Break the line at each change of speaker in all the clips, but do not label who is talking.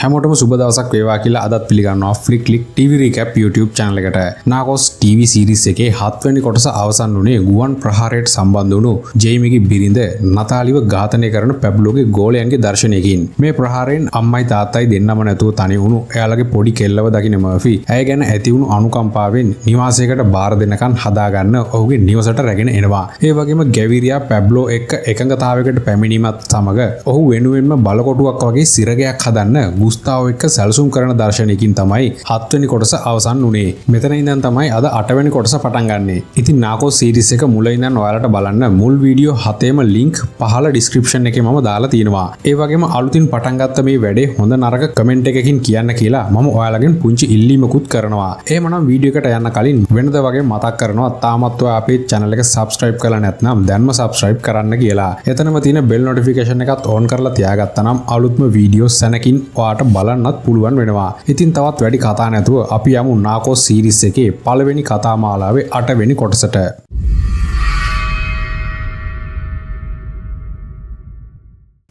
හැමෝටම සුබ දවසක් වේවා කියලා අදත් පිළිගන්නවා ෆ්ලික් click TV recap YouTube channel එකට. නාකෝස් TV series එකේ 7 වෙනි කොටස අවසන් වුණේ ගුවන් ප්‍රහාරයට සම්බන්ධ වුණු ජේමිගේ බිරිඳ නතාලිව ඝාතනය කරන පැබ්ලෝගේ ගෝලයන්ගේ දර්ශනයකින්. මේ ප්‍රහාරයෙන් අම්මයි තාත්තයි දෙන්නම නැතුව තනි වුණු එයාලගේ පොඩි කෙල්ලව දකින මර්ෆි ඇය ගැන ඇති වුණු අනුකම්පාවෙන් නිවාසයකට බාර දෙනකන් හදාගන්න ඔහුගේ නිවසට රැගෙන එනවා. ඒ වගේම ගැවිරියා පැබ්ලෝ එක්ක එකඟතාවයකට පැමිණීමත් සමග ඔහු වෙනුවෙන්ම බලකොටුවක් වගේ සිරගයක් හදන්න ගුස්තාවෝ එක්ක සැලසුම් කරන දර්ශනයකින් තමයි 7 වෙනි කොටස අවසන් වුණේ. මෙතන ඉඳන් තමයි අද 8 වෙනි කොටස පටන් ගන්නෙ. ඉතින් නාකෝ සීරීස් එක මුල ඉඳන් ඔයාලට බලන්න මුල් වීඩියෝ 7ේම link පහළ description එකේ මම දාලා තියෙනවා. ඒ වගේම අලුතින් පටන් ගත්ත මේ වැඩේ හොඳ නරක කමෙන්ට් එකකින් කියන්න කියලා මම ඔයාලගෙන් පුංචි ඉල්ලීමකුත් කරනවා. එහෙමනම් වීඩියෝ එකට යන්න කලින් වෙනද වගේ මතක් කරනවා තාමත් ඔයා අපේ channel එක subscribe කරලා නැත්නම් දැන්ම subscribe කරන්න කියලා. එතනම තියෙන bell notification එකත් on කරලා තියාගත්තා නම් අලුත්ම වීඩියෝස් සැනකින් ඔයාට බලන්නත් පුළුවන් වෙනවා. ඉතින් තවත් වැඩි කතා නැතුව අපි යමු නාකෝ සීරීස් එකේ පළවෙනි කතා මාලාවේ 8 වෙනි කොටසට.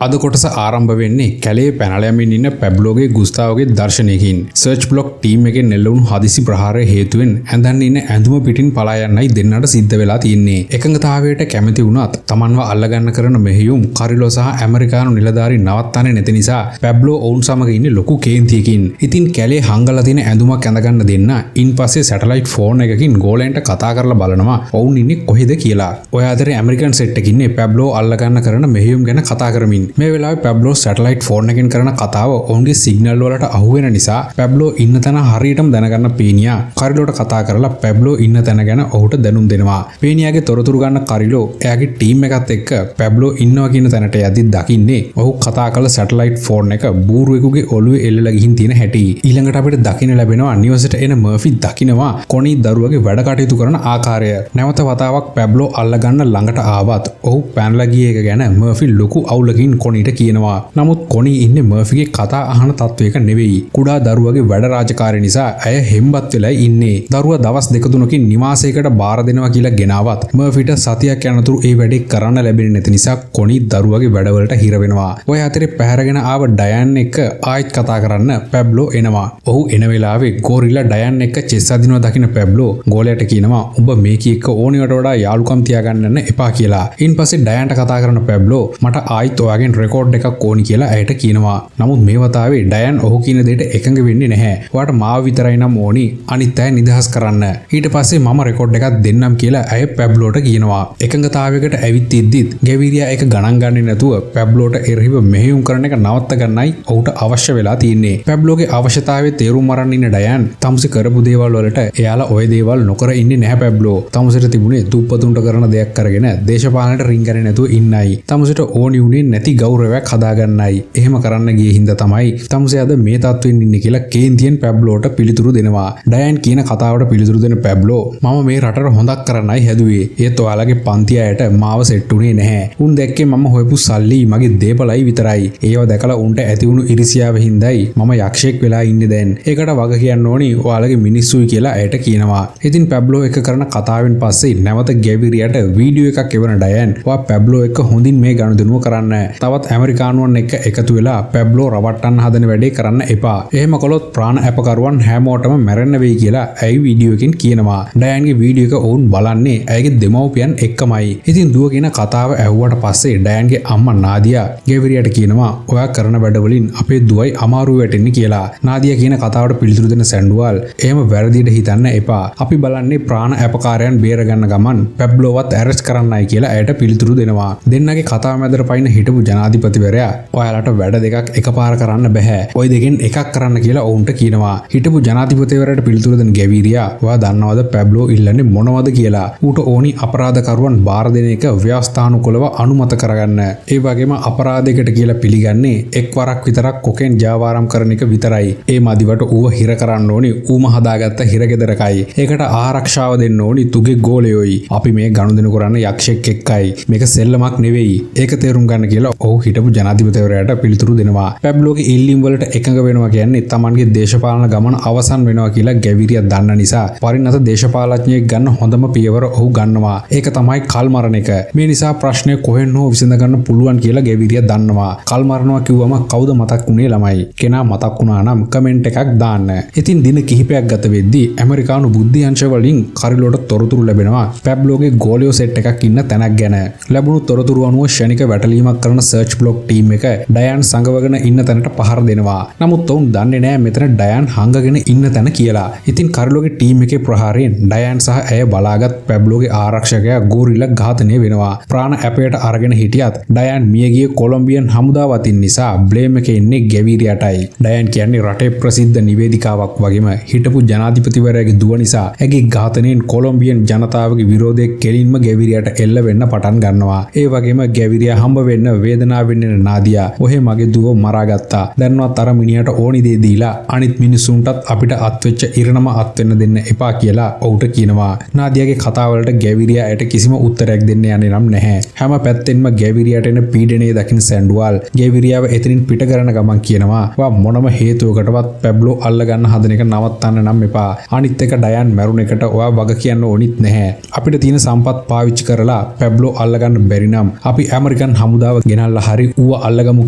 අද කොටස ආරම්භ වෙන්නේ කැලේ පැනලා යමින් ඉන්න පැබ්ලෝගේ ගුස්තාවෝගේ දර්ශනයකින්. සර්ච් බ්ලොක් ටීම් එකේ නෙල්ලුණු හදිසි ප්‍රහාරය හේතුවෙන් ඇඳන් ඉන්න ඇඳුම පිටින් පලා යන්නයි දෙන්නට සිද්ධ වෙලා තියෙන්නේ. එකඟතාවයට කැමති වුණත් තමන්ව අල්ලගන්න කරන මෙහෙයුම් කරිලෝ සහ ඇමරිකානු නිලධාරී නවත්තන්නේ නැති නිසා පැබ්ලෝ ඔවුන් සමග ඉන්නේ ලොකු කේන්තියකින්. ඉතින් කැලේ හංගලා තියෙන ඇඳුමක් ඇඳගන්න දෙන්න ඉන්පස්සේ සැටලයිට් ෆෝන් එකකින් ගෝලයන්ට කතා කරලා බලනවා ඔවුන් ඉන්නේ කොහෙද කියලා. ඔය අතරේ ඇමරිකන් සෙට් එකේ ඉන්නේ පැබ්ලෝ අල්ලගන්න කරන මෙහෙයුම් ගැන කතා කරමින්. මේ වෙලාවේ පැබ්ලෝ සැටලයිට් ෆෝන් එකෙන් කරන කතාව ඔවුන්ගේ සිග්නල් වලට අහු වෙන නිසා පැබ්ලෝ ඉන්න තැන හරියටම දැනගන්න පේනියා කරිලෝට කතා කරලා පැබ්ලෝ ඉන්න තැන ගැන ඔහුට දැනුම් දෙනවා. පේනියාගේ තොරතුරු ගන්න කරිලෝ එයාගේ ටීම් එකත් එක්ක පැබ්ලෝ ඉන්නවා කියන තැනට යද්දි දකින්නේ ඔහු කතා කළ සැටලයිට් ෆෝන් එක බූරුවෙකුගේ ඔළුවේ එල්ලලා ගිහින් තියෙන හැටි. ඊළඟට අපිට දකින්න ලැබෙනවා නිවසට එන මර්ෆි දකින්නවා කොනි දරුවගේ වැඩ කටයුතු කරන ආකාරය. නැවත වතාවක් පැබ්ලෝ අල්ලගන්න ළඟට ආවත් ඔහු පැනලා ගිය එක ගැන මර්ෆි ලොකු අවුලකින් කොනිට කියනවා. නමුත් කොනි ඉන්නේ මර්ෆිගේ කතා අහන තත්වයක නෙවෙයි. කුඩා දරුවගේ වැඩ රාජකාරී නිසා ඇය හෙම්බත් වෙලා ඉන්නේ. දරුවා දවස් දෙක තුනකින් නිවාසයකට බාර දෙනවා කියලා ගෙනාවත් මර්ෆිට සතියක් යනතුරු ඒ වැඩේ කරන්න ලැබෙන්නේ නැති නිසා කොනි දරුවගේ වැඩවලට හිර වෙනවා. ඔය අතරේ පැහැරගෙන ආව ඩයන් එක්ක ආයෙත් කතා කරන්න පැබ්ලෝ එනවා. ඔහු එන වෙලාවේ ගෝරිලා ඩයන් එක්ක චෙස් අදිනවා දකින්න පැබ්ලෝ ගෝලයට කියනවා උඹ මේකී එක්ක ඕනියට වඩා යාළුකම් තියාගන්න එපා කියලා. ඉන්පස්සේ ඩයන්ට කතා කරන පැබ්ලෝ මට ආයෙත් ඔයාගෙන් රෙකෝඩ් එකක් ඕනි කියලා ඇයට කියනවා. නමුත් මේ වතාවේ ඩයන් ඔහු කියන දෙයට එකඟ වෙන්නේ නැහැ. ඔයාට මාව විතරයි නම් ඕනි අනිත් අය නිදහස් කරන්න. ඊට පස්සේ මම රෙකෝඩ් එකක් දෙන්නම් කියලා ඇය පැබ්ලෝට කියනවා. එකඟතාවයකට ඇවිත් ඉද්දිත් ගැවිරියා එක ගණන් ගන්නේ නැතුව පැබ්ලෝට එරෙහිව මෙහෙයුම් කරන එක නවත්ත ගන්නයි ඔහුට අවශ්‍ය වෙලා තියෙන්නේ. පැබ්ලෝගේ අවශ්‍යතාවයේ තේරුම් අරන් ඉන්න ඩයන් තමුසේ කරපු දේවල් වලට එයාලා ওই දේවල් නොකර ඉන්නේ නැහැ පැබ්ලෝ. තමුසේට තිබුණේ දුප්පතුන්ට කරන දෙයක් කරගෙන දේශපාලනයට රින් ගන්නේ නැතුව ඉන්නයි. තමුසේට ඕනි උනේ නැති ගෞරවයක් හදාගන්නයි. එහෙම කරන්න ගියේ හින්දා තමයි තමුසේ අද මේ තත්වෙන් ඉන්නේ කියලා කේන්තියෙන් පැබ්ලෝට පිළිතුරු දෙනවා. ඩයන් කියන කතාවට පිළිතුරු දෙන පැබ්ලෝ මම මේ රටට හොඳක් කරන්නයි හැදුවේ. ඒත් ඔයාලගේ පන්ති අයට මාව සෙට් උනේ නැහැ. උන් දැක්කේ මම හොයපු සල්ලි මගේ දේපලයි විතරයි. ඒව දැකලා උන්ට ඇති වුණු ඉරිසියාව හින්දායි මම යක්ෂයෙක් වෙලා ඉන්නේ දැන්. ඒකට වග කියන්න ඕනි ඔයාලගේ මිනිස්සුයි කියලා ඇයට කියනවා. ඉතින් පැබ්ලෝ එක කරන කතාවෙන් පස්සේ නැවත ගැවිරියට වීඩියෝ එකක් එවන ඩයන් ඔයා පැබ්ලෝ එක්ක හොඳින් මේ ගනුදෙනුව කරන්න. තවත් ඇමරිකානුවන් එක්ක එකතු වෙලා පැබ්ලෝ රවට්ටන්න හදන වැඩේ කරන්න එපා. එහෙම කළොත් ප්‍රාණ අපකරුවන් හැමෝටම මැරෙන්න වෙයි කියලා ඇයි වීඩියෝ එකෙන් කියනවා. ඩයන්ගේ වීඩියෝ එක ඔවුන් බලන්නේ ඇයගේ දෙමව්පියන් එක්කමයි. ඉතින් දුව කියන කතාව ඇහුවට පස්සේ ඩයන්ගේ අම්මා නාදියා ගැවිරියට කියනවා ඔයා කරන වැඩ වලින් අපේ දුවයි අමාරු වෙටෙන්නේ කියලා. නාදියා කියන කතාවට පිළිතුරු දෙන සැන්ඩුවල් එහෙම වැරදියට හිතන්න එපා. අපි බලන්නේ ප්‍රාණ අපකාරයන් බේරගන්න ගමන් පැබ්ලෝවත් ඇරෙස්ට් කරන්නයි කියලා ඇයට පිළිතුරු දෙනවා. දෙන්නගේ කතාව මැදට පයින් හිටපු ජනාධිපතිවරයා ඔයාලට වැඩ දෙකක් එකපාර කරන්න බෑ. ওই දෙකෙන් එකක් කරන්න කියලා ඔවුන්ට කියනවා. හිටපු ජනාධිපතිවරයාට පිළිතුරු දෙන ගැවිරියා ඔයා දන්නවද පැබ්ලෝ ඉල්ලන්නේ මොනවද කියලා. ඌට ඕනි අපරාධකරුවන් බාර දෙන එක ව්‍යවස්ථානුකූලව අනුමත කරගන්න. ඒ වගේම අපරාධයකට කියලා පිළිගන්නේ එක් වරක් විතරක් කොකෙන් ජාවාරම් කරන එක විතරයි. ඒ මදිවට ඌව හිර කරන්න ඕනි ඌම හදාගත්ත හිරගෙදරකයි. ඒකට ආරක්ෂාව දෙන්න ඕනි තුගේ ගෝලයෝයි. අපි මේ ගනුදෙනු කරන්න යක්ෂයෙක් එක්කයි. මේක සෙල්ලමක් නෙවෙයි. ඒක තේරුම් ගන්න කියලා ඔහු හිටපු ජනාධිපතිවරයාට පිළිතුරු දෙනවා. පැබ්ලෝගේ ඉල්ලීම් වලට එකඟ වෙනවා කියන්නේ තමන්ගේ දේශපාලන ගමන අවසන් වෙනවා කියලා ගැවිරියා දන්න නිසා පරිණත දේශපාලඥයෙක් ගන්න හොඳම පියවර ඔහු ගන්නවා. ඒක තමයි කල් මරණ එක. මේ නිසා ප්‍රශ්නය කොහෙන් හෝ විසඳ ගන්න පුළුවන් කියලා ගැවිරියා දන්නවා. කල් මරනවා කිව්වම කවුද මතක් වුණේ ළමයි? කෙනා මතක් වුණා නම් කමෙන්ට් එකක් දාන්න. ඉතින් දින කිහිපයක් ගත වෙද්දී ඇමරිකානු බුද්ධිඅංශ වලින් කරිලෝට තොරතුරු ලැබෙනවා පැබ්ලෝගේ ගෝලියෝ සෙට් එකක් ඉන්න තැනක් ගැන. ලැබුණු තොරතුරු අනුව ෂණික වැටලීමක් කරන සර්ච් බ්ලොක් ටීම් එක ඩයන් සංගවගෙන ඉන්න තැනට පහර දෙනවා. නමුත් ඔවුන් දන්නේ නැහැ මෙතන ඩයන් හංගගෙන ඉන්න තැන කියලා. ඉතින් කරිලෝගේ ටීම් එකේ ප්‍රහාරයෙන් ඩයන් සහ ඇය බලාගත් පැබ්ලෝගේ ආරක්ෂකයා ගෝරිල්ලා ඝාතනය වෙනවා. ප්‍රාණ අපේට අරගෙන හිටියත් ඩයන් මියගිය කොලොම්බියන් හමුදාව අතින් නිසා බ්ලේම් එක එන්නේ ගැවිරියාටයි. ඩයන් කියන්නේ රටේ ප්‍රසිද්ධ නිවේදිකාවක් වගේම හිටපු ජනාධිපතිවරයාගේ දුව නිසා ඇගේ ඝාතනයෙන් කොලොම්බියන් ජනතාවගේ විරෝධය කෙලින්ම ගැවිරියාට එල්ල වෙන්න පටන් ගන්නවා. ඒ වගේම ගැවිරියා හම්බ වෙන්න වේදනාවෙන් ඉන්න නාදියා ඔහේ මගේ දුව මරාගත්තා. දැන්වත් අර මිනිහට ඕනි දේ දීලා අනිත් මිනිසුන්ටත් අපිට අත්වෙච්ච ඉරණම අත් වෙන්න දෙන්න එපා කියලා ඔහුට කියනවා. නාදියාගේ කතාවලට ගැවිරියා ඇයට කිසිම උත්තරයක් දෙන්න යන්නේ නම් නැහැ. හැම පැත්තෙන්ම ගැවිරියාට එන පීඩනය දකින සැන්ඩුවල් ගැවිරියාව එතනින් පිට කරන ගමන් කියනවා වා මොනම හේතුවකටවත් පැබ්ලෝ අල්ලගන්න හදන එක නවත්තන්න නම් එපා. අනිත් එක ඩයන් මැරුණ එකට ඔයා වග කියන්න ඕනිත් නැහැ. අපිට තියෙන සම්පත් පාවිච්චි කරලා පැබ්ලෝ අල්ලගන්න බැරි නම් අපි ඇමරිකන් හමුදාව ගෙනල්ලා හරි ඌව අල්ලගමු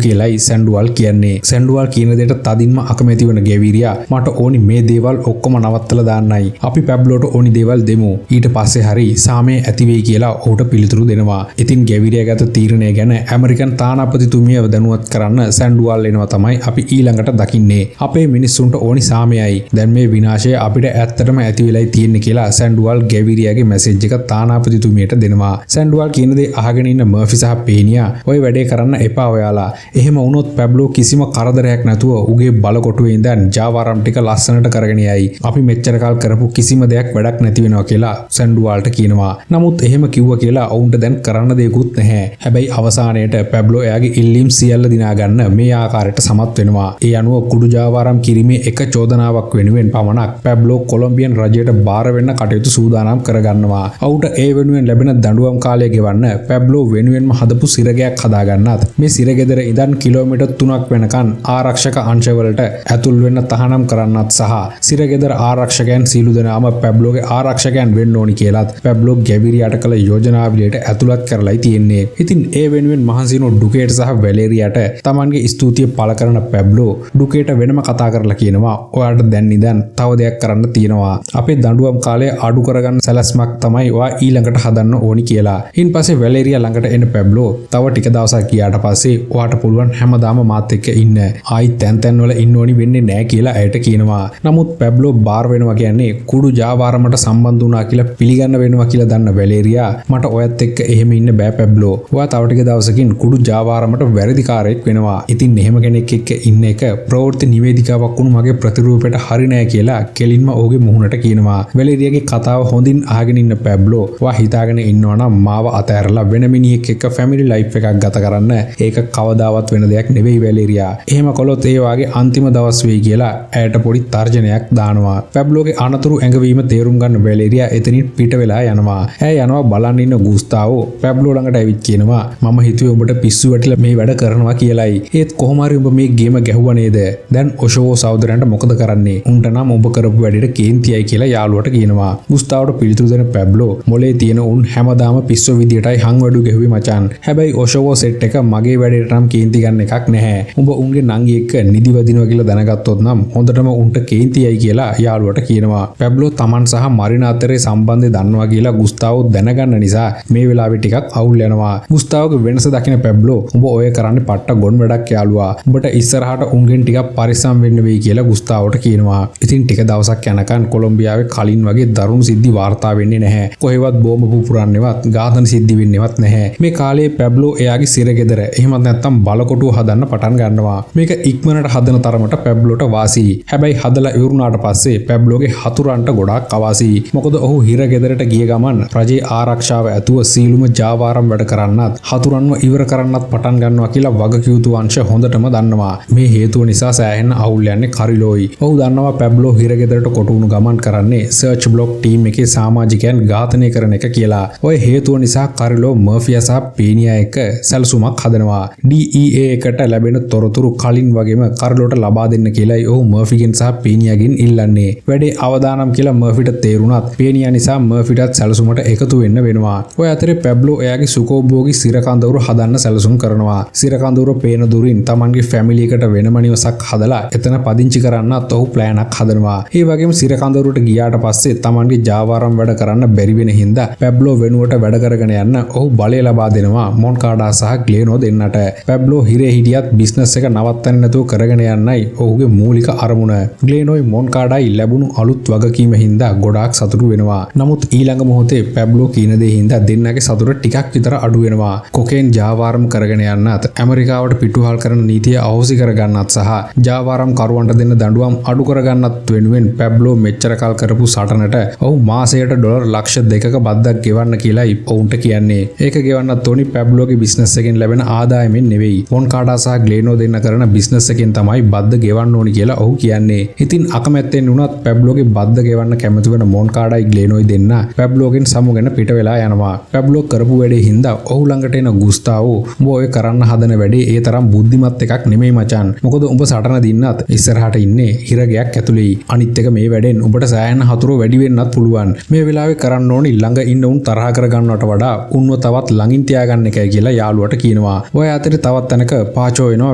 කියලායි සැන්ඩුවල් කියන්නේ. සැන්ඩුවල් කියන දෙයට තදින්ම අකමැති වෙන ගැවිරියා මට ඕනි මේ දේවල් ඔක්කොම නවත්තලා දාන්නයි. අපි පැබ්ලෝට ඕනි දේවල් දෙමු. ඊට පස්සේ හරි සාමය ඇති වෙයි කියලා ඔහුට පිළිතුරු දෙනවා. ඉතින් ගැවිරියා ගත තීරණය ගැන ඇමරිකන් තානාපතිතුමියව දැනුවත් කරන්න සැන්ඩුවල් එනවා තමයි අපි ඊළඟට දකින්නේ. අපේ මිනිස්සුන්ට ඕනි සාමයයි. දැන් මේ විනාශය අපිට ඇත්තටම ඇති වෙලයි තියෙන්නේ කියලා සැන්ඩුවල් ගැවිරියාගේ මැසේජ් එක තානාපතිතුමියට දෙනවා. සැන්ඩුවල් කියන දේ අහගෙන ඉන්න මර්ෆි සහ පේනියා ඔය වැඩේ කරන්න එපා ඔයාලා. එහෙම වුණොත් පැබ්ලෝ කිසිම කරදරයක් නැතුව උගේ බලකොටුවේ ඉඳන් ජාවාරම් ටික ලස්සනට කරගෙන යයි. අපි මෙච්චර කල් කරපු කිසිම දෙයක් වැඩක් නැති වෙනවා කියලා සැන්ඩුවල්ට කියනවා. නමුත් එහෙම කිව්වා කියලා ඔවුන්ට දැන් කරන්න දෙයක්වත් නැහැ. හැබැයි අවසානයේට පැබ්ලෝ එයාගේ ඉල්ලීම් සියල්ල දිනා ගන්න මේ ආකාරයට සමත් වෙනවා. ඒ අනුව කුඩු ජාවාරම් කිරීමේ එක චෝදනාවක් වෙනුවෙන් පමණක් පැබ්ලෝ කොලොම්බියන් රජයට බාර වෙන්න කටයුතු සූදානම් කරගන්නවා. ඔහුට ඒ වෙනුවෙන් ලැබෙන දඬුවම් කාලය ගෙවන්න පැබ්ලෝ වෙනුවෙන්ම හදපු සිරගයක් හදාගන්නත් මේ සිරගෙදර ඉඳන් කිලෝමීටර් 3ක් වෙනකන් ආරක්ෂක අංශවලට ඇතුල් වෙන්න තහනම් කරන්නත් සහ සිරගෙදර ආරක්ෂකයන් සීලු දෙනාම පැබ්ලෝගේ ආරක්ෂකයන් වෙන්න ඕනි කියලාත් පැබ්ලෝ ගැවිරියාට කළ යෝජනාවලියට ඇතුළත් කරලායි තියෙන්නේ. ඉතින් ඒ වෙනුවෙන් මහන්සි වුණු ඩුකේට් සහ වැලේරියාට තමන්ගේ ස්තුතිය පළ කරන පැබ්ලෝ ඩුකේට වෙනම කතා කරලා කියනවා ඔයාට දැන් ඉඳන් තව දෙයක් කරන්න තියෙනවා. අපේ දඬුවම් කාලය අඩු කරගන්න සැලැස්මක් තමයි ඔයා ඊළඟට හදන්න ඕනි කියලා. ඉන් පස්සේ වැලේරියා ළඟට එන පැබ්ලෝ තව ටික දවසක් ගියාට පස්සේ ඔයාට පුළුවන් හැමදාම මාත් එක්ක ඉන්න. ආයි තැන් වල ඉන්න ඕනි වෙන්නේ නැහැ කියලා ඇයට කියනවා. නමුත් පැබ්ලෝ බාර් වෙනවා කියන්නේ කුඩු ජාවාරමට සම්බන්ධ වුණා කියලා පිළිගන්න වෙනවා කියලා දන්න වැලේරියා මට ඔයත් එක්ක එහෙම ඉන්න බෑ පැබ්ලෝ. ඔයා තව ටික දවසකින් කුඩු ජාවාරමට වැරදිකාරයෙක් වෙනවා. ඉතින් එහෙම කෙනෙක් එක්ක ඉන්න එක ප්‍රවෘත්ති නිවේදිකාවක් වුණු මගේ ප්‍රතිරූපයට හරි නෑ කියලා කෙලින්ම ඔහුගේ මුහුණට කියනවා. වැලේරියාගේ කතාව හොඳින් අහගෙන ඉන්න පැබ්ලෝ ඔයා හිතාගෙන ඉන්නවා නම් මාව අතහැරලා වෙන මිනිහෙක් එක්ක ෆැමිලි ලයිෆ් එකක් ගත කරන්න ඒක කවදාවත් වෙන දෙයක් නෙවෙයි වැලේරියා. එහෙම කළොත් ඒ වාගේ අන්තිම දවස් වෙයි කියලා ඇයට පොඩි තර්ජනයක් දානවා. පැබ්ලෝගේ අනතුරු ඇඟවීම තේරුම් ගන්න වැලේරියා එතනින් පිට වෙලා යනවා. ඇය යනවා බලන් ඉන්න ගුස්තාවෝ පැබ්ලෝ ළඟට ඇවිත් කියනවා මම හිතුවේ ඔබට පිස්සු වැටිලා මේ වැඩ කරනවා කියලායි. ඒත් කොහොම හරි ඔබ මේ ගේම ගැහුවා නේද? දැන් ඔෂෝවෝ සහෝදරයන්ට මොකද කරන්නේ? උන්ට නම් ඔබ කරපු වැඩේට කේන්තියයි කියලා යාළුවට කියනවා. ගුස්තාවට පිළිතුරු දෙන පැබ්ලෝ මොලේ තියෙන උන් හැමදාම පිස්සෝ විදියටයි හංවඩු ගැහුවේ මචං. හැබැයි ඔෂෝවෝ සෙට් එක මගේ වැඩේට නම් කේන්ති ගන්න එකක් නැහැ. උඹ උන්ගේ නංගි එක්ක නිදි වදිනවා කියලා දැනගත්තොත් නම් හොඳටම උන්ට කේන්තියයි කියලා යාළුවට කියනවා. පැබ්ලෝ තමන් සහ මරිනා අතරේ සම්බන්ධය දන්නවා කියලා ගුස්තාවෝ දැනගන්න නිසා මේ වෙලාවේ ටිකක් අවුල් යනවා. ගුස්තාවෝගේ වෙනස දකින පැබ්ලෝ උඹ ඔය කරන්නේ පට්ට ගොන් වැඩක් යාළුවා. උඹට ඉස්සරහට උන්ගෙන් ටිකක් පරිස්සම් වෙන්න වෙයි කියලා ගුස්තාවෝට කියනවා. ඉතින් ටික දවසක් යනකන් කොලොම්බියාවේ කලින් වගේ දරුණු සිද්ධි වාර්තා වෙන්නේ නැහැ. කොහෙවත් බෝම්බ පුපුරන්නේවත් ඝාතන සිද්ධි වෙන්නේවත් නැහැ. මේ කාලේ පැබ්ලෝ එයාගේ සිරගෙදර එහෙමත් නැත්නම් බලකොටුව හදන්න පටන් ගන්නවා. මේක ඉක්මනට හදන තරමට පැබ්ලෝට වාසි. හැබැයි හදලා ඉවරුනාට පස්සේ පැබ්ලෝගේ හතුරන්ට ගොඩාක් අවාසි. මොකද ඔහු හිරගෙදරට ගිය ගමන් රජයේ ආරක්ෂාව ඇතුව සීලුම ජාවාරම් වැඩ කරන්නත් හතුරන්ව ඉවර කරන්නත් පටන් ගන්නවා කියලා වගකියුතු අංශ හොඳටම දන්නවා. මේ හේතුව නිසා සෑහෙන අවුල් යන්නේ කරිලෝයි. ඔහු දන්නවා පැබ්ලෝ හිරගෙදරට කොටු වුණු ගමන් කරන්නේ සර්ච් බ්ලොක් ටීම් එකේ සමාජිකයන් ඝාතනය කරන එක කියලා. ඔය හේතුව නිසා කරිලෝ මර්ෆියා සහ පේනියා එක්ක සැලසුමක් සැලසුමක් හදනවා. DEA එකට ලැබෙන තොරතුරු කලින් වගේම කරලොට ලබා දෙන්න කියලායි ඔහු මර්ෆිගෙන් සහ පේනියාගෙන් ඉල්ලන්නේ. වැඩේ අවදානම් කියලා මර්ෆිට තේරුණත් පේනියා නිසා මර්ෆිටත් සැලසුමට එකතු වෙන්න වෙනවා. ඔය අතරේ පැබ්ලෝ එයාගේ සුකෝභෝගී සිරකඳවුරු හදන්න සැලසුම් කරනවා. සිරකඳවුරු පේන දුරින් තමන්ගේ ෆැමිලි එකට වෙනම නිවසක් හදලා එතන පදිංචි කරන්නත් ඔහු ප්ලෑනක් හදනවා. ඒ වගේම සිරකඳවුරට ගියාට පස්සේ තමන්ගේ ජාවාරම් වැඩ කරන්න බැරි වෙන හින්දා පැබ්ලෝ වෙනුවට වැඩ කරගෙන යන්න ඔහු බලය ලබා දෙනවා මොන්කාඩා සහ ග්ලේනෝ දෙන්නට. පැබ්ලෝ හිරේ හිටියත් බිස්නස් එක නවත්තන්නේ නැතුව කරගෙන යන්නයි ඔහුගේ මූලික අරමුණ. ග්ලේනෝයි මොන්කාඩායි ලැබුණු අලුත් වගකීම හින්දා ගොඩාක් සතුටු වෙනවා. නමුත් ඊළඟ මොහොතේ පැබ්ලෝ කියන දේ හින්දා දෙන්නගේ සතුට ටිකක් විතර අඩු වෙනවා. කොකේන් ජාවාරම් කරගෙන යන්නත් ඇමරිකාවට පිටුහල් කරන නීතිය අහෝසි කරගන්නත් සහ ජාවාරම් කරුවන්ට දෙන්න දඬුවම් අඩු කරගන්නත් වෙනුවෙන් පැබ්ලෝ මෙච්චර කල් කරපු සටනට ඔහු මාසයට ඩොලර් ලක්ෂ 2ක බද්දක් ගෙවන්න කියලායි ඔවුන්ට කියන්නේ. ඒක ගෙවන්නත් තෝනි පැබ්ලෝගේ බිස්නස් එකෙන් ලැබෙන ආදායමෙන් නෙවෙයි. මොන්කාඩා සහ ග්ලේනෝ දෙන්න කරන බිස්නස් එකෙන් තමයි බද්ද ගෙවන්න ඕනි කියලා ඔහු කියන්නේ. ඉතින් අකමැත්තෙන් වුණත් පැබ්ලෝගේ බද්ද ගෙවන්න කැමති වෙන මොන්කාඩායි ග්ලේනෝයි දෙන්න පැබ්ලෝගෙන් සමුගෙන පිට වෙලා යනවා. පැබ්ලෝ කරපු වැඩේ හින්දා ඔහු ළඟට එන ගුස්තාවෝ උඹ ඔය කරන්න හදන වැඩේ ඒ තරම් බුද්ධිමත් එකක් නෙමෙයි මචන්. මොකද උඹ සටන දින්නත් ඉස්සරහට ඉන්නේ හිරගයක් ඇතුලේ. අනිත් එක මේ වැඩෙන් උඹට සෑහෙන හතුරු වැඩි වෙන්නත් පුළුවන්. මේ වෙලාවේ කරන්න ඕනි ළඟ ඉන්න උන් තරහ කරගන්නවට වඩා උන්ව තවත් ළඟින් තියාගන්න එකයි කියලා යාළුවට කියනවා. ඔය අතරේ තවත් තැනක පාචෝ එනවා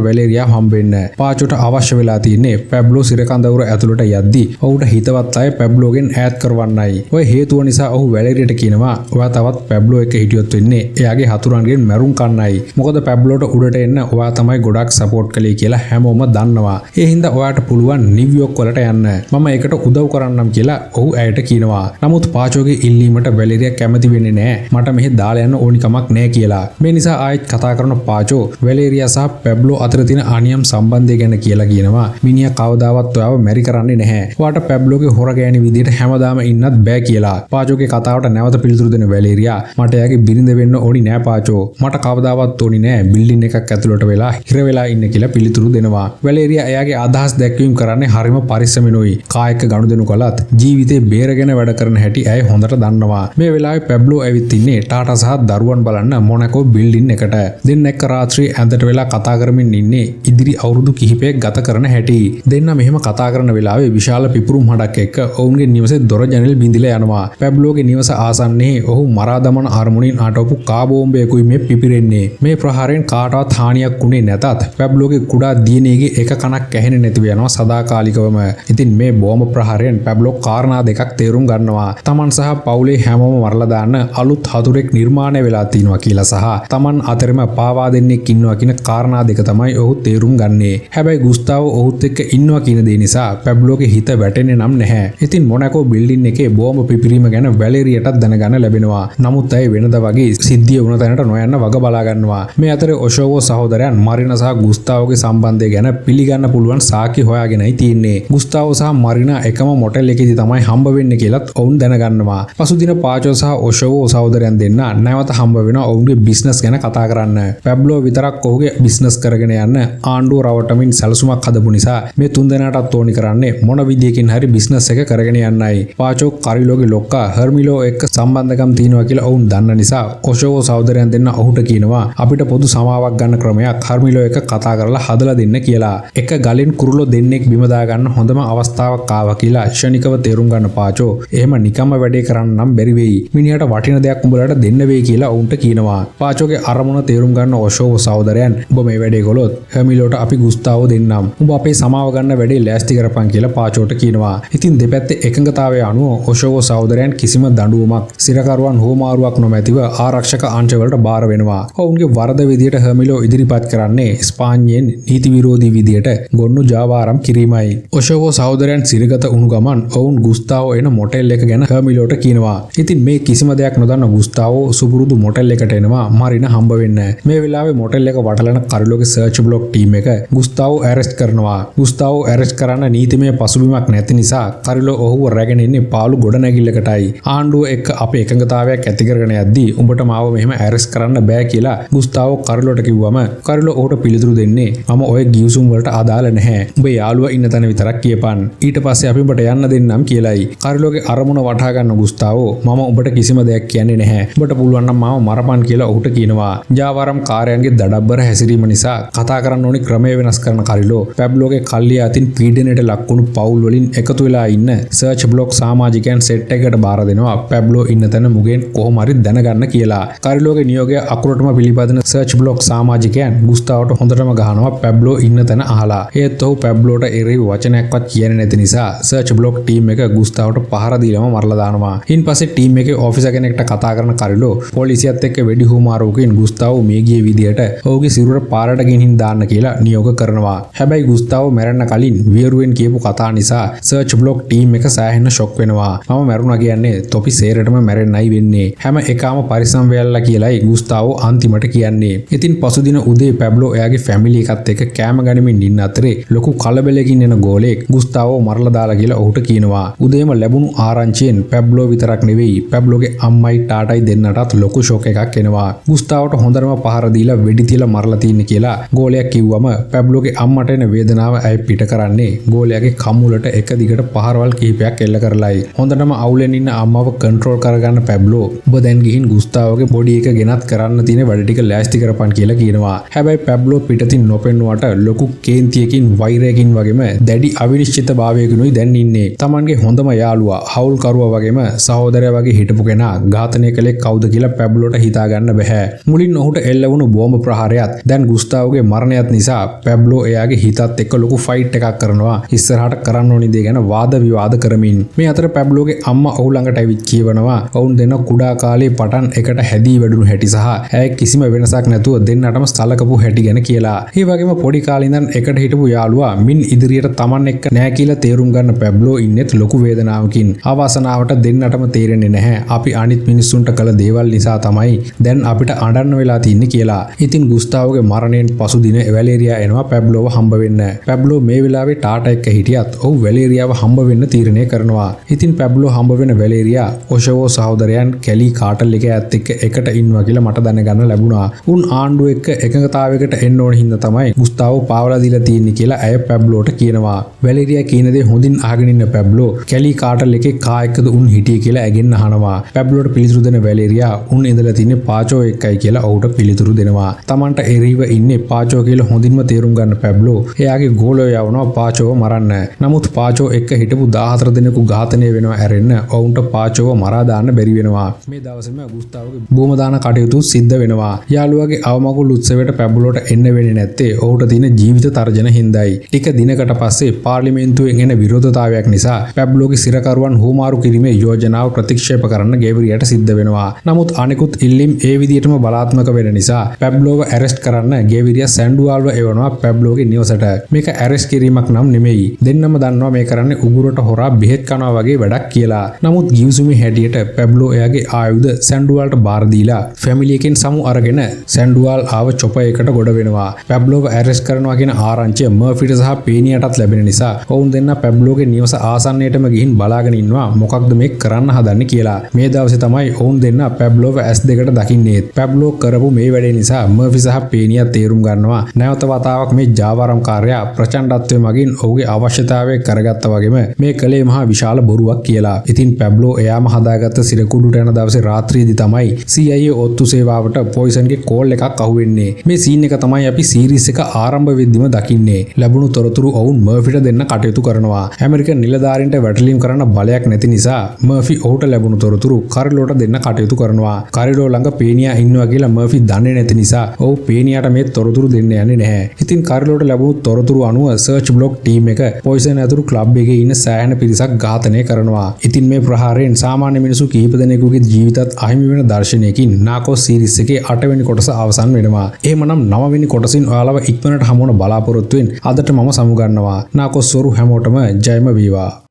වැලේරියා හම්බෙන්න. පාචෝට අවශ්‍ය වෙලා තියෙන්නේ පැබ්ලෝ සිරකඳවුර ඇතුළට යද්දී ඔහුට හිතවත් අය පැබ්ලෝගෙන් ඈත් කරවන්නයි. ඔය හේතුව නිසා ඔහු වැලේරියට කියනවා ඔයා තවත් පැබ්ලෝ එක හිටියොත් වෙන්නේ එයාගේ හතුරන්ගෙන් මැරුම් කන්නයි. මොකද පැබ්ලෝට උඩට එන්න ඔයා තමයි ගොඩක් සපෝට් කළේ කියලා හැමෝම දන්නවා. ඒ හින්දා ඔයාට පුළුවන් නිව්යෝක් වලට යන්න. මම ඒකට උදව් කරන්නම් කියලා ඔහු ඇයට කියනවා. නමුත් පාචෝගේ ඉල්ලීමට වැලේරියා කැමති වෙන්නේ නැහැ. මට මෙහෙ දාලා යන්න ඕනි කමක් නැහැ කියලා. මේ නිසා ආයෙත් කතා කරන පාචෝ වැලේරියා සහ පැබ්ලෝ අතර තියෙන අනියම් සම්බන්ධය ගැන කියලා කියනවා. මිනිහා කවදාවත් ඔයාව මැරි කරන්නේ නැහැ. ඔයාට පැබ්ලෝගේ හොර ගෑණි විදියට හැමදාම ඉන්නත් බෑ කියලා. පාචෝගේ කතාවට නැවත පිළිතුරු දෙන වැලේරියා මට එයාගේ බිරිඳ වෙන්න ඕනි නෑ පාචෝ. මට කවදාවත් ඕනි නෑ බිල්ඩින් එකක් ඇතුළට වෙලා හිර වෙලා ඉන්න කියලා පිළිතුරු දෙනවා. වැලේරියා එයාගේ අදහස් දැක්වීම කරන්නේ හරිම පරිස්සමෙනුයි. කායික ගනුදෙනු කළත් ජීවිතේ බේරගෙන වැඩ කරන හැටි ඇය හොඳට දන්නවා. මේ වෙලාවේ පැබ්ලෝ ඇවිත් ඉන්නේ ටාටා සහ දරුවන් බලන්න මොනකෝ බිල්ඩින් එකට. දෙන්න එක්ක රාත්‍රී ඇඳට වෙලා කතා කරමින් ඉන්නේ ඉදිරි අවුරුදු කිහිපයක් ගත කරන හැටි. දෙන්න මෙහෙම කතා කරන වෙලාවේ විශාල පිපුරුම් හඩක් එක්ක ඔවුන්ගේ නිවසේ දොර ජනෙල් බිඳිලා යනවා. පැබ්ලෝගේ නිවස ආසන්නයේ ඔහු මරා දමන අරමුණින් අටවපු කා බෝම්බයකුයි මේ පිපිරෙන්නේ. මේ ප්‍රහාරයෙන් කාටවත් හානියක් වුණේ නැතත් පැබ්ලෝගේ කුඩා දියණියගේ එක කනක් ඇහෙන්නේ නැතිව යනවා සදාකාලිකවම. ඉතින් මේ බෝම්බ ප්‍රහාරයෙන් පැබ්ලෝ කාරණා දෙකක් තේරුම් ගන්නවා. තමන් සහ පවුලේ හැමෝම මරලා දාන්න අලුත් හතුරෙක් නිර්මාණය වෙලා තිනවා කියලා සහ තමන් අතරම පාවා දෙන්නෙක් ඉන්නවා කියන කාරණා දෙක තමයි ඔහු තේරුම් ගන්නේ. හැබැයි ගුස්තාවෝ ඔහුත් එක්ක ඉන්නවා කියන දේ නිසා පැබ්ලෝගේ හිත වැටෙන්නේ නම් නැහැ. ඉතින් මොනකෝ බිල්ඩින් එකේ බෝම්බ පිපිරීම ගැන වැලේරියටත් දැනගන්න ලැබෙනවා. නමුත් ඇය වෙනද වගේ සිද්ධිය වුණ තැනට නොයන්න වග බලා ගන්නවා. මේ අතරේ ඔෂෝවෝ සහෝදරයන් මරිනා සහ ගුස්තාවෝගේ සම්බන්ධය ගැන පිළිගන්න පුළුවන් සාක්ෂි හොයාගෙනයි තියෙන්නේ. ගුස්තාවෝ සහ මරිනා එකම මොටෙල් එකේදී තමයි හම්බ වෙන්නේ කියලාත් ඔවුන් දැනගන්නවා. පසුදින පාචෝ සහ ඔෂෝවෝ සහෝදරයන් දෙන්න නැවත හම්බ වෙනවා ඔවුන්ගේ බිස්නස් ගැන කතා කරන්න. පැබ්ලෝ විතරක් ඔහුගේ බිස්නස් කරගෙන යන්න ආණ්ඩුව රවටමින් සැලසුමක් හදපු නිසා මේ තුන්දෙනාටත් ඕනි කරන්නේ මොන විදියකින් හරි බිස්නස් එක කරගෙන යන්නයි. පාචෝ කරිලෝගේ ලොක්කා හර්මිලෝ එක්ක සම්බන්ධකම් තියෙනවා කියලා ඔවුන් දන්න නිසා ඔෂෝවෝ සහෝදරයන් දෙන්න ඔහුට කියනවා අපිට පොදු සමාවක් ගන්න ක්‍රමයක් හර්මිලෝ එක්ක කතා කරලා හදලා දෙන්න කියලා. එක ගලින් කුරුල්ලෝ දෙන්නෙක් බිම දා ගන්න හොඳම අවස්ථාවක් ආවා කියලා ක්ෂණිකව තේරුම් ගන්න පාචෝ එහෙම නිකම්ම වැඩේ කරන්න නම් බැරි වෙයි. මිනිහට වටින දෙයක් උඹලට දෙන්න වෙයි කියලා ඔවුන්ට කියනවා. පාචෝගේ අරමුණ තේරුම් ගන්න ඔෂෝවෝ සහෝදරයන් ඔබ මේ වැඩේ කළොත් හර්මිලෝට අපි ගුස්තාවෝ දෙන්නම්. උඹ අපේ සමාව ගන්න වැඩේ ලෑස්ති කරපන් කියලා පාචෝට කියනවා. ඉතින් දෙපැත්තේ එකඟතාවය අනුව ඔෂෝවෝ සහෝදරයන් කිසිම දඬුවමක් සිරකරුවන් හෝමාරුවක් නොමැතිව ආරක්ෂක අංශවලට බාර වෙනවා. ඔවුන්ගේ වරද විදියට හර්මිලෝ ඉදිරිපත් කරන්නේ ස්පාඤ්ඤයෙන් නීති විරෝධී විදියට ගොන්නු ජාවාරම් කිරීමයි. ඔෂෝවෝ සහෝදරයන් සිරගත වුණු ගමන් ඔවුන් ගුස්තාවෝ එන මොටෙල් එක ගැන හර්මිලෝට කියනවා. ඉතින් මේ කිසිම දෙයක් නොදන්න ගුස්තාවෝ සුපුරුදු මොටෙල් එකට එනවා මරිනා හම්බ වෙන්න. මේ වෙලාවේ මොටෙල් එක වටලන කරිලෝගේ සර්ච් බ්ලොක් ටීම් එක ගුස්තාවෝ ඇරෙස්ට් කරනවා. ගුස්තාවෝ ඇරෙස්ට් කරන්න නීතිමය පසුබිමක් නැති නිසා කරිලෝ ඔහුව රැගෙන ඉන්නේ පාළු ගොඩනැගිල්ලකටයි. ආණ්ඩුව එක්ක අපේ එකඟතාවයක් ඇති කරගෙන යද්දී උඹට මාව මෙහෙම ඇරෙස්ට් කරන්න බෑ කියලා ගුස්තාවෝ කරිලෝට කිව්වම කරිලෝ ඔහුට පිළිතුරු දෙන්නේ මම ඔය ගිවිසුම් වලට අදාළ නැහැ. උඹ යාළුවා ඉන්න තැන විතරක් කියපන්. ඊට පස්සේ අපි උඹට යන්න දෙන්නම් කියලායි. කරිලෝගේ අරමුණ වටහා ගන්න ගුස්තාවෝ මම උඹට කිසිම දෙයක් කියන්නේ නැහැ. උඹට පුළුවන් නම් මාව මරපන් කියලා ඔහුට කියනවා. ජාවාරම් කාර්යයන්ගේ දඩබ්බර හැසිරීම නිසා කතා කරන්න ඕනි ක්‍රමය වෙනස් කරන කරිලෝ පැබ්ලෝගේ කල්ලිය අතින් පීඩනයට ලක්වුණු පවුල් වලින් එකතු වෙලා ඉන්න සර්ච් බ්ලොග් සමාජිකයන් සෙට් එකකට බාර දෙනවා පැබ්ලෝ ඉන්න තැන මුගෙන් කොහොම හරි දැනගන්න කියලා. කරිලෝගේ නියෝගය අකුරටම පිළිපදින සර්ච් බ්ලොග් සමාජිකයන් ගුස්තාවට හොඳටම ගහනවා පැබ්ලෝ ඉන්න තැන අහලා. ඒත් ඔහු පැබ්ලෝට එරෙහි වචනයක්වත් කියන්නේ නැති නිසා සර්ච් බ්ලොග් ටීම් එක ගුස්තාවට පහර දීලම මරලා දානවා. ඉන්පස්සේ ටීම් එකේ ඔෆිසර් කෙනෙක්ට කතා කරන කරිලෝ පොලිසියත් එක්ක වෙඩි හුමාරුවකින් ගුස්තාව මේ ගිය විදියට ඔහුගේ සිරුර පාරට ගෙනින් දාන්න කියලා නියෝග කරනවා. හැබැයි ගුස්තාව මැරෙන්න කලින් වියරුවෙන් කියපු කතා නිසා සර්ච් බ්ලොග් ටීම් එක සෑහෙන ෂොක් වෙනවා. මම මැරුණා කියන්නේ තොපි සේරටම මැරෙන්නයි වෙන්නේ. හැම එකාම පරිස්සම් වෙයල්ලා කියලායි ගුස්තාව අන්තිමට කියන්නේ. ඉතින් පසුදින උදේ පැබ්ලෝ එයාගේ ෆැමිලි එකත් එක්ක කෑම ගනිමින් ඉන්න අතරේ ලොකු කලබලකින් එන ගෝලෙක් ගුස්තාව මරලා දාලා කියලා ඔහුට කියනවා. උදේම ලැබුණු ආරංචියෙන් පැබ්ලෝ විතරක් නෙවෙයි පැබ්ලෝගේ අම්මයි ටාටයි දෙන්නටත් ලොකු ෂොක් එකක් එනවා. ගුස්තාවට හොඳටම පහර දීලා වෙඩි තියලා මරලා තින්නේ කියලා ගෝලයා කිව්වම පැබ්ලෝගේ අම්මට එන වේදනාව ඇයි පිට කරන්නේ ගෝලයාගේ කම්මුලට එක දිගට පහරවල් කිහිපයක් එල්ල කරලායි. හොඳටම අවුලෙන් ඉන්න අම්මව කන්ට්‍රෝල් කරගන්න පැබ්ලෝ ඔබ දැන් ගිහින් ගුස්තාවගේ බොඩි එක ගෙනත් කරන්න තියෙන වැඩ ටික ලෑස්ති කරපන් කියලා කියනවා. හැබැයි පැබ්ලෝ පිටතින් නොපෙන්නුවට ලොකු කේන්තියකින් වෛරයකින් වගේම දැඩි අවිනිශ්චිතභාවයකිනුයි දැන් ඉන්නේ. Tamanගේ හොඳම යාළුවා හවුල්කරුවා වගේම සහෝදරයා වගේ හිටපු කෙනා ඝාතනය කළේ කවුද කියලා පැබ්ලෝට හිතා ගන්න බෑ. මුලින් ඔහුට එල්ල වුණු බෝම්බ ප්‍රහාරයත් දැන් ගුස්තාවගේ මරණයත් නිසා පැබ්ලෝ එයාගේ හිතත් එක්ක ලොකු ෆයිට් එකක් කරනවා. ඉස්සරහට කරන්න ඕනි දේ ගැන වාද විවාද කරමින්. මේ අතර පැබ්ලෝගේ අම්මා ඔහු ළඟට ඇවිත් කියවනවා ඔවුන් දෙන්න කුඩා කාලේ පටන් එකට හැදී වැඩුණු හැටි සහ ඇය කිසිම වෙනසක් නැතුව දෙන්නටම සලකපු හැටි ගැන කියලා. ඒ වගේම පොඩි කාලේ ඉඳන් එකට හිටපු යාළුවා මින් ඉදිරියට Taman එක්ක නෑ කියලා තේරුම් ගන්න පැබ්ලෝ ඉන්නෙත් ලොකු වේදනාවකින්. අවසනාවට දෙන්නටම තේරෙන්නේ නැහැ. අපි අනිත් මිනිස්සුන්ට කළ දේවල් නිසා තමයි දැන් අපිට අඬන්න වෙලා තින්නේ කියලා. ඉතින් ගුස්තාවගේ මරණයෙන් පසු දින වැලේරියා එනවා පැබ්ලෝව හම්බ වෙන්න. පැබ්ලෝ මේ වෙලාවේ ටාටා එක්ක හිටියත් ඔහු වැලේරියාව හම්බ වෙන්න තීරණය කරනවා. ඉතින් පැබ්ලෝ හම්බ වෙන වැලේරියා ඔෂවෝ සහෝදරයන් කැලි කාටල් එක ඇත් එක්ක එකට ඉන්නවා කියලා මට දැනගන්න ලැබුණා. උන් ආණ්ඩුව එක්ක එකඟතාවයකට එන්න ඕන හින්දා තමයි ගුස්තාව පාවලා දීලා තියෙන්නේ කියලා ඇය පැබ්ලෝට කියනවා. වැලේරියා කියන දේ හොඳින් අහගෙන ඉන්න පැබ්ලෝ කැලි කාටල් එකේ කා එක්කද උන් හිටියේ කියලා ඇගෙන් අහනවා. පැබ්ලෝට පිළිතුරු දෙන වැලේරියා උන් ඉඳලා තින්නේ පාචෝ එක්කයි කියලා ඔහුට පිළිතුරු දෙනවා. Tamanට එරීව ඉන්නේ පාචෝ කියලා හොඳින්ම තේරුම් ගන්න පැබ්ලෝ එයාගේ ගෝලෝ යවනවා පාචෝව මරන්න. නමුත් පාචෝ එක්ක හිටපු 14 දෙනෙකු ඝාතනය වෙනවා ඇරෙන්න ඔවුන්ට පාචෝව මරා දාන්න බැරි වෙනවා. මේ දවසේම ගුස්තාවගේ බෝම දාන කටයුතු සිද්ධ වෙනවා. යාළුවාගේ අවමගුල් උත්සවයට පැබ්ලෝට එන්න වෙන්නේ නැත්තේ ඔහුට තියෙන ජීවිත තර්ජන හින්දායි. ටික දිනකට පස්සේ පාර්ලිමේන්තුවෙන් එන විරෝධතාවයක් නිසා පැබ්ලෝගේ සිරකරුවන් හුමාරු කිරීමේ යෝජනාව ප්‍රතික්ෂේප කරන්න ගේබරියට සිද්ධ වෙනවා. නමුත් අනිකුත් ඉල්ලීම් ඒ විදිහටම බලාත්මක වෙන නිසා පැබ්ලෝව ඇරෙස්ට් කරන්න ගේවිරියා සැන්ඩුවාල්ව එවනවා පැබ්ලෝගේ නිවසට. මේක ඇරෙස්ට් කිරීමක් නම් නෙමෙයි. දෙන්නම දන්නවා මේ කරන්නේ උගුරට හොරා බෙහෙත් කනවා වගේ වැඩක් කියලා. නමුත් ගිවිසුමේ හැටියට පැබ්ලෝ එයාගේ ආයුධ සැන්ඩුවාල්ට බාර දීලා ෆැමිලි එකෙන් සමු අරගෙන සැන්ඩුවාල් ආව චොපර් එකට ගොඩ වෙනවා. පැබ්ලෝව ඇරෙස්ට් කරනවා කියන ආරංචිය මර්ෆිට සහ පේනියටත් ලැබෙන නිසා ඔවුන් දෙන්න පැබ්ලෝගේ නිවස ආසන්නයටම ගිහින් බලාගෙන ඉන්නවා මොකක්ද මේ කරන්න හදන්නේ කියලා. මේ දවසේ තමයි ඔවුන් දෙන්න පැබ්ලෝව ඇස් දෙකට දකින්නේ. පැබ්ලෝ කරපු මේ වැඩේ නිසා මර්ෆි සහ පේනියා තේරුම් ගන්නවා නැවත වතාවක් මේ ජාවාරම් කාර්යය ප්‍රචණ්ඩත්වයේ මගින් ඔහුගේ අවශ්‍යතාවය කරගත්තා වගේම මේ කලේ මහා විශාල බොරුවක් කියලා. ඉතින් පැබ්ලෝ එයාම හදාගත්ත සිරකුඩුට යන දවසේ රාත්‍රියේදී තමයි CIA ඔත්තු සේවාවට පොයිසන්ගේ කෝල් එකක් අහුවෙන්නේ. මේ සීන් එක තමයි අපි සීරීස් එක ආරම්භ වෙද්දිම දකින්නේ. ලැබුණු තොරතුරු ඔවුන් මර්ෆිට දෙන්න කටයුතු කරනවා. ඇමරිකන් නිලධාරීන්ට වැටලීම් කරන්න බලයක් නැති නිසා මර්ෆි ඔහුට ලැබුණු තොරතුරු කරිලෝට දෙන්න කටයුතු කරනවා. කරිලෝ ළඟ පේනියා ඉන්නවා කියලා මර්ෆි දන්නේ නැති නිසා ඔහු පේනියාට මේ තොරතුරු දෙන්න යන්නේ නැහැ. ඉතින් කරිලෝට ලැබුණු තොරතුරු අනුව සර්ච් බ්ලොග් ටීම් එක පොයිසන් ඇතුළු ක්ලබ් එකේ ඉන්න සෑහෙන පිරිසක් ඝාතනය කරනවා. ඉතින් මේ ප්‍රහාරයෙන් සාමාන්‍ය මිනිසු කිහිප දෙනෙකුගේ ජීවිතත් අහිමි වෙන දර්ශනයකින් නාකෝස් සීරීස් එකේ 8 වෙනි කොටස අවසන් වෙනවා. එහෙමනම් 9 වෙනි කොටසින් ඔයාලව ඉක්මනට හමුවන බලාපොරොත්තුෙන් අදට මම සමුගන්නවා. නාකෝස් සොරු හැමෝටම ජයම වේවා.